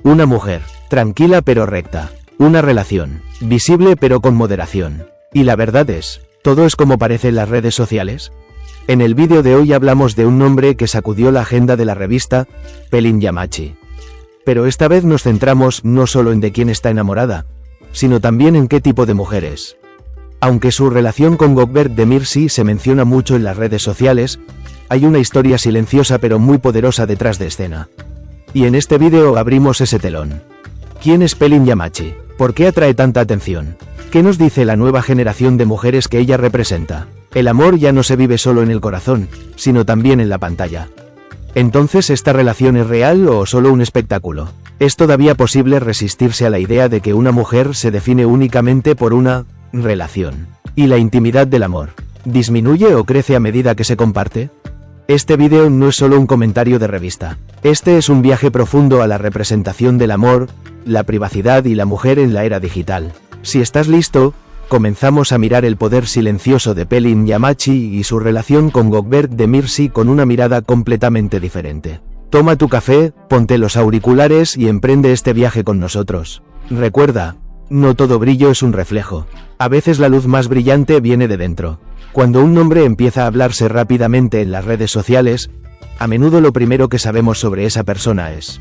Una mujer, tranquila pero recta. Una relación, visible pero con moderación. Y la verdad es, ¿todo es como parece en las redes sociales? En el vídeo de hoy hablamos de un nombre que sacudió la agenda de la revista, Pelin Yamachi. Pero esta vez nos centramos no solo en de quién está enamorada, sino también en qué tipo de mujer es. Aunque su relación con Gökberk Demirci se menciona mucho en las redes sociales, hay una historia silenciosa pero muy poderosa detrás de escena. Y en este vídeo abrimos ese telón. ¿Quién es Pelin Yamachi? ¿Por qué atrae tanta atención? ¿Qué nos dice la nueva generación de mujeres que ella representa? El amor ya no se vive solo en el corazón, sino también en la pantalla. Entonces, ¿esta relación es real o solo un espectáculo? ¿Es todavía posible resistirse a la idea de que una mujer se define únicamente por una relación? ¿Y la intimidad del amor disminuye o crece a medida que se comparte? Este vídeo no es solo un comentario de revista. Este es un viaje profundo a la representación del amor, la privacidad y la mujer en la era digital. Si estás listo, comenzamos a mirar el poder silencioso de Pelin Yamachi y su relación con Gökberk Demirci con una mirada completamente diferente. Toma tu café, ponte los auriculares y emprende este viaje con nosotros. Recuerda, no todo brillo es un reflejo. A veces la luz más brillante viene de dentro. Cuando un nombre empieza a hablarse rápidamente en las redes sociales, a menudo lo primero que sabemos sobre esa persona es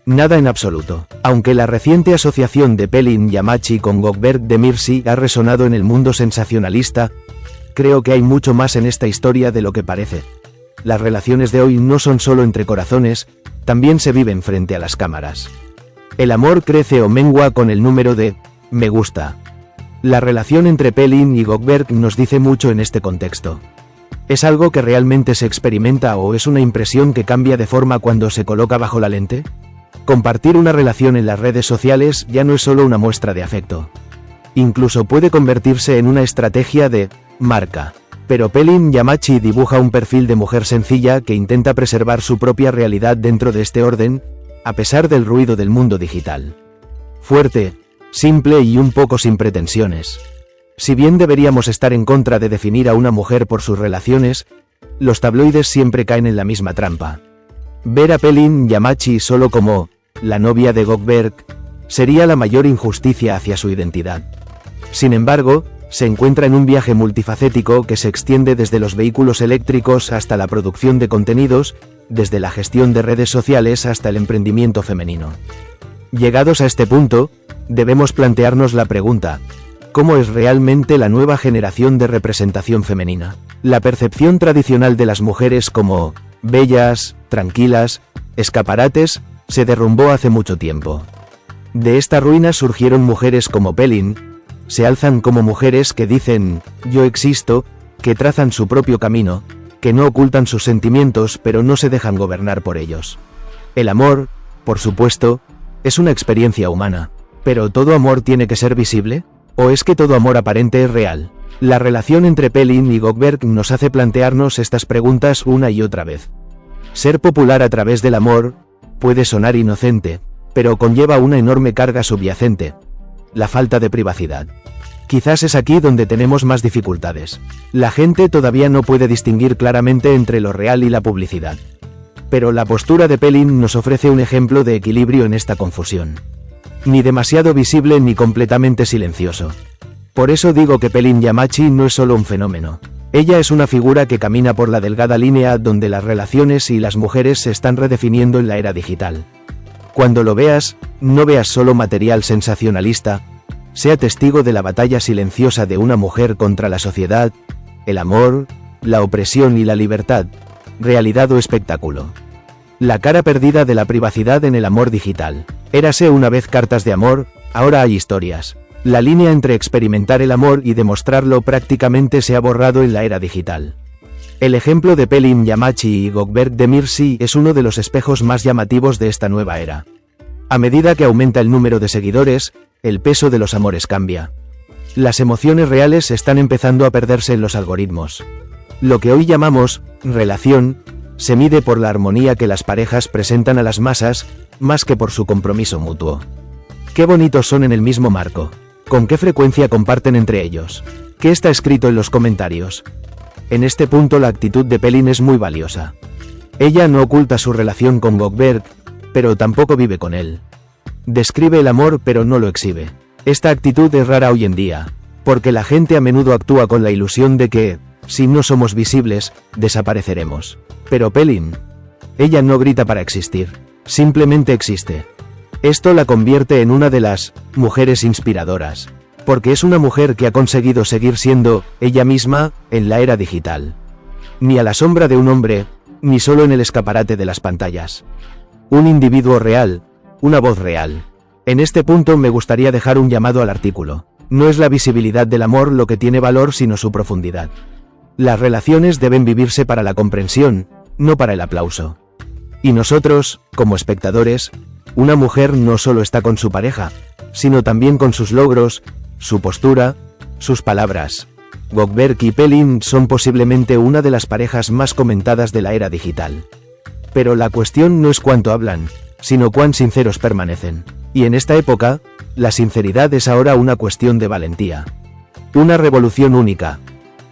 nada en absoluto. Aunque la reciente asociación de Pelin Yamachi con Gökberk Demirci ha resonado en el mundo sensacionalista, creo que hay mucho más en esta historia de lo que parece. Las relaciones de hoy no son solo entre corazones, también se viven frente a las cámaras. El amor crece o mengua con el número de me gusta. La relación entre Pelin y Gökberk nos dice mucho en este contexto. ¿Es algo que realmente se experimenta o es una impresión que cambia de forma cuando se coloca bajo la lente? Compartir una relación en las redes sociales ya no es solo una muestra de afecto. Incluso puede convertirse en una estrategia de marca. Pero Pelin Yamachi dibuja un perfil de mujer sencilla que intenta preservar su propia realidad dentro de este orden, a pesar del ruido del mundo digital. Fuerte, simple y un poco sin pretensiones. Si bien deberíamos estar en contra de definir a una mujer por sus relaciones, los tabloides siempre caen en la misma trampa. Ver a Pelin Yamachi solo como la novia de Gökberk sería la mayor injusticia hacia su identidad. Sin embargo, se encuentra en un viaje multifacético que se extiende desde los vehículos eléctricos hasta la producción de contenidos, desde la gestión de redes sociales hasta el emprendimiento femenino. Llegados a este punto, debemos plantearnos la pregunta: ¿cómo es realmente la nueva generación de representación femenina? La percepción tradicional de las mujeres como bellas, tranquilas, escaparates, se derrumbó hace mucho tiempo. De esta ruina surgieron mujeres como Pelin, se alzan como mujeres que dicen, yo existo, que trazan su propio camino, que no ocultan sus sentimientos pero no se dejan gobernar por ellos. El amor, por supuesto, es una experiencia humana. ¿Pero todo amor tiene que ser visible? ¿O es que todo amor aparente es real? La relación entre Pelin y Gökberk nos hace plantearnos estas preguntas una y otra vez. Ser popular a través del amor puede sonar inocente, pero conlleva una enorme carga subyacente: la falta de privacidad. Quizás es aquí donde tenemos más dificultades. La gente todavía no puede distinguir claramente entre lo real y la publicidad. Pero la postura de Pelin nos ofrece un ejemplo de equilibrio en esta confusión. Ni demasiado visible ni completamente silencioso. Por eso digo que Pelin Yamachi no es solo un fenómeno. Ella es una figura que camina por la delgada línea donde las relaciones y las mujeres se están redefiniendo en la era digital. Cuando lo veas, no veas solo material sensacionalista, sea testigo de la batalla silenciosa de una mujer contra la sociedad, el amor, la opresión y la libertad, realidad o espectáculo. La cara perdida de la privacidad en el amor digital. Érase una vez cartas de amor, ahora hay historias. La línea entre experimentar el amor y demostrarlo prácticamente se ha borrado en la era digital. El ejemplo de Pelin Yamachi y Gökberk Demirci es uno de los espejos más llamativos de esta nueva era. A medida que aumenta el número de seguidores, el peso de los amores cambia. Las emociones reales están empezando a perderse en los algoritmos. Lo que hoy llamamos relación se mide por la armonía que las parejas presentan a las masas, más que por su compromiso mutuo. Qué bonitos son en el mismo marco. ¿Con qué frecuencia comparten entre ellos? ¿Qué está escrito en los comentarios? En este punto la actitud de Pelin es muy valiosa. Ella no oculta su relación con Gökberk, pero tampoco vive con él. Describe el amor pero no lo exhibe. Esta actitud es rara hoy en día, porque la gente a menudo actúa con la ilusión de que, si no somos visibles, desapareceremos. Pero Pelin, ella no grita para existir, simplemente existe. Esto la convierte en una de las mujeres inspiradoras, porque es una mujer que ha conseguido seguir siendo ella misma en la era digital. Ni a la sombra de un hombre, ni solo en el escaparate de las pantallas. Un individuo real, una voz real. En este punto me gustaría dejar un llamado al artículo. No es la visibilidad del amor lo que tiene valor sino su profundidad. Las relaciones deben vivirse para la comprensión, no para el aplauso. Y nosotros, como espectadores, una mujer no solo está con su pareja, sino también con sus logros, su postura, sus palabras. Gökberk y Pelin son posiblemente una de las parejas más comentadas de la era digital. Pero la cuestión no es cuánto hablan, sino cuán sinceros permanecen. Y en esta época, la sinceridad es ahora una cuestión de valentía. Una revolución única.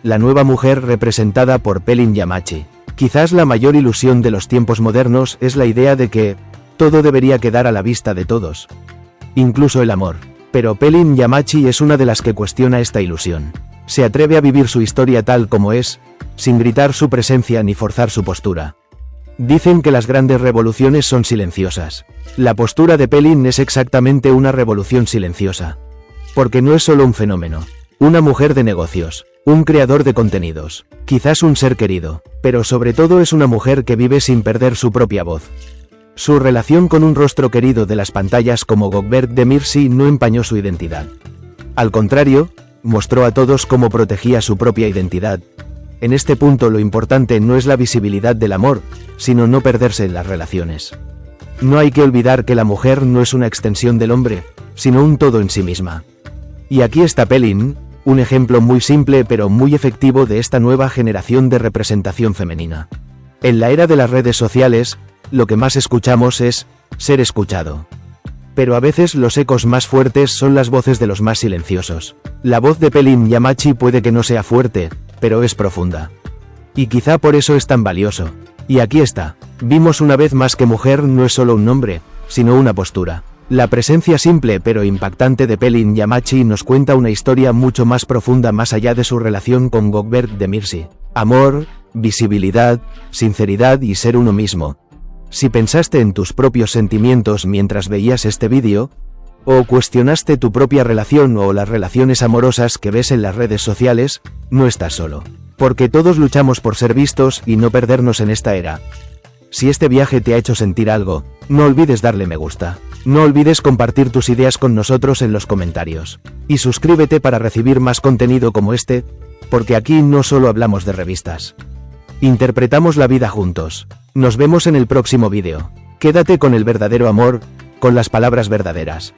La nueva mujer representada por Pelin Yamachi. Quizás la mayor ilusión de los tiempos modernos es la idea de que todo debería quedar a la vista de todos. Incluso el amor. Pero Pelin Yamachi es una de las que cuestiona esta ilusión. Se atreve a vivir su historia tal como es, sin gritar su presencia ni forzar su postura. Dicen que las grandes revoluciones son silenciosas. La postura de Pelin es exactamente una revolución silenciosa. Porque no es solo un fenómeno. Una mujer de negocios. Un creador de contenidos. Quizás un ser querido. Pero sobre todo es una mujer que vive sin perder su propia voz. Su relación con un rostro querido de las pantallas como Gökberk Demirci no empañó su identidad. Al contrario, mostró a todos cómo protegía su propia identidad. En este punto lo importante no es la visibilidad del amor, sino no perderse en las relaciones. No hay que olvidar que la mujer no es una extensión del hombre, sino un todo en sí misma. Y aquí está Pelin, un ejemplo muy simple pero muy efectivo de esta nueva generación de representación femenina. En la era de las redes sociales, lo que más escuchamos es ser escuchado. Pero a veces los ecos más fuertes son las voces de los más silenciosos. La voz de Pelin Yamachi puede que no sea fuerte, pero es profunda. Y quizá por eso es tan valioso. Y aquí está. Vimos una vez más que mujer no es solo un nombre, sino una postura. La presencia simple pero impactante de Pelin Yamachi nos cuenta una historia mucho más profunda más allá de su relación con Gökberk Demirci. Amor, visibilidad, sinceridad y ser uno mismo. Si pensaste en tus propios sentimientos mientras veías este vídeo, o cuestionaste tu propia relación o las relaciones amorosas que ves en las redes sociales, no estás solo. Porque todos luchamos por ser vistos y no perdernos en esta era. Si este viaje te ha hecho sentir algo, no olvides darle me gusta. No olvides compartir tus ideas con nosotros en los comentarios. Y suscríbete para recibir más contenido como este, porque aquí no solo hablamos de revistas. Interpretamos la vida juntos. Nos vemos en el próximo vídeo. Quédate con el verdadero amor, con las palabras verdaderas.